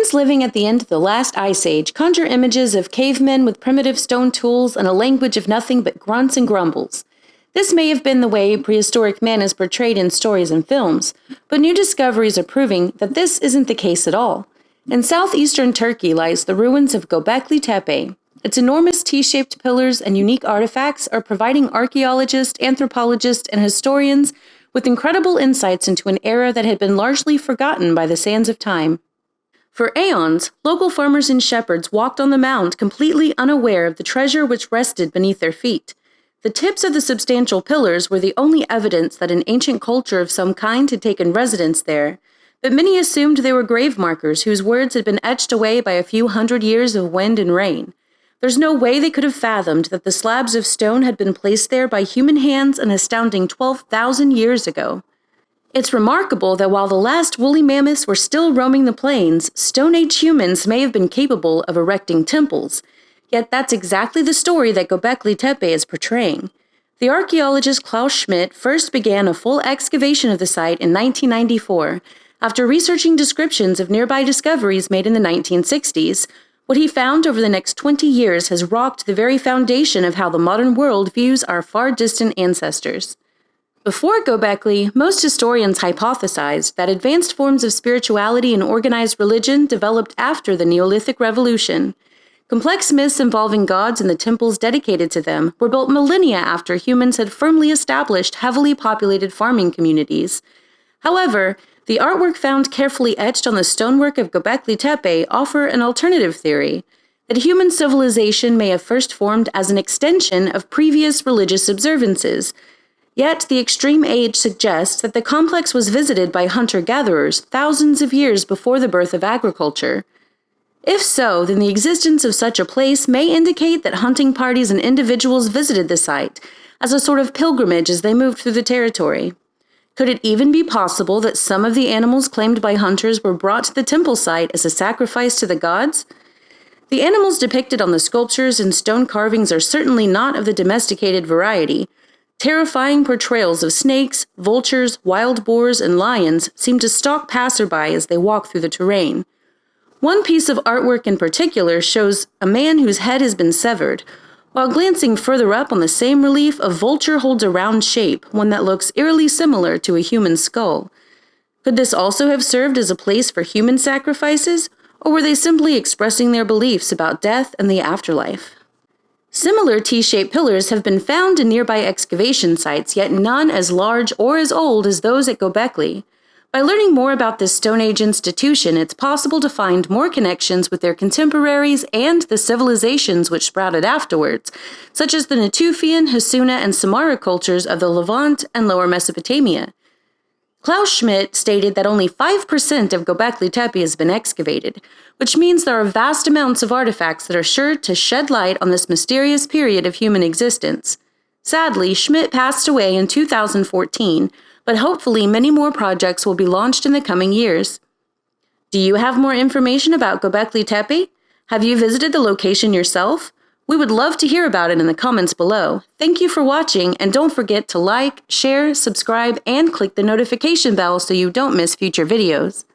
Humans living at the end of the last ice age conjure images of cavemen with primitive stone tools and a language of nothing but grunts and grumbles. This may have been the way prehistoric man is portrayed in stories and films, but new discoveries are proving that this isn't the case at all. In southeastern Turkey lies the ruins of Gobekli Tepe. Its enormous T-shaped pillars and unique artifacts are providing archaeologists, anthropologists, and historians with incredible insights into an era that had been largely forgotten by the sands of time. For aeons, local farmers and shepherds walked on the mound completely unaware of the treasure which rested beneath their feet. The tips of the substantial pillars were the only evidence that an ancient culture of some kind had taken residence there, but many assumed they were grave markers whose words had been etched away by a few hundred years of wind and rain. There's no way they could have fathomed that the slabs of stone had been placed there by human hands an astounding 12,000 years ago. It's remarkable that while the last woolly mammoths were still roaming the plains, Stone Age humans may have been capable of erecting temples. Yet that's exactly the story that Gobekli Tepe is portraying. The archaeologist Klaus Schmidt first began a full excavation of the site in 1994. After researching descriptions of nearby discoveries made in the 1960s, what he found over the next 20 years has rocked the very foundation of how the modern world views our far-distant ancestors. Before Gobekli, most historians hypothesized that advanced forms of spirituality and organized religion developed after the Neolithic Revolution. Complex myths involving gods and the temples dedicated to them were built millennia after humans had firmly established heavily populated farming communities. However, the artwork found carefully etched on the stonework of Gobekli Tepe offer an alternative theory, that human civilization may have first formed as an extension of previous religious observances. Yet, the extreme age suggests that the complex was visited by hunter-gatherers thousands of years before the birth of agriculture. If so, then the existence of such a place may indicate that hunting parties and individuals visited the site as a sort of pilgrimage as they moved through the territory. Could it even be possible that some of the animals claimed by hunters were brought to the temple site as a sacrifice to the gods? The animals depicted on the sculptures and stone carvings are certainly not of the domesticated variety. Terrifying portrayals of snakes, vultures, wild boars, and lions seem to stalk passerby as they walk through the terrain. One piece of artwork in particular shows a man whose head has been severed. While glancing further up on the same relief, a vulture holds a round shape, one that looks eerily similar to a human skull. Could this also have served as a place for human sacrifices, or were they simply expressing their beliefs about death and the afterlife? Similar T-shaped pillars have been found in nearby excavation sites, yet none as large or as old as those at Gobekli. By learning more about this Stone Age institution, it's possible to find more connections with their contemporaries and the civilizations which sprouted afterwards, such as the Natufian, Hassuna, and Samara cultures of the Levant and Lower Mesopotamia. Klaus Schmidt stated that only 5% of Gobekli Tepe has been excavated, which means there are vast amounts of artifacts that are sure to shed light on this mysterious period of human existence. Sadly, Schmidt passed away in 2014, but hopefully many more projects will be launched in the coming years. Do you have more information about Gobekli Tepe? Have you visited the location yourself? We would love to hear about it in the comments below. Thank you for watching, and don't forget to like, share, subscribe, and click the notification bell so you don't miss future videos.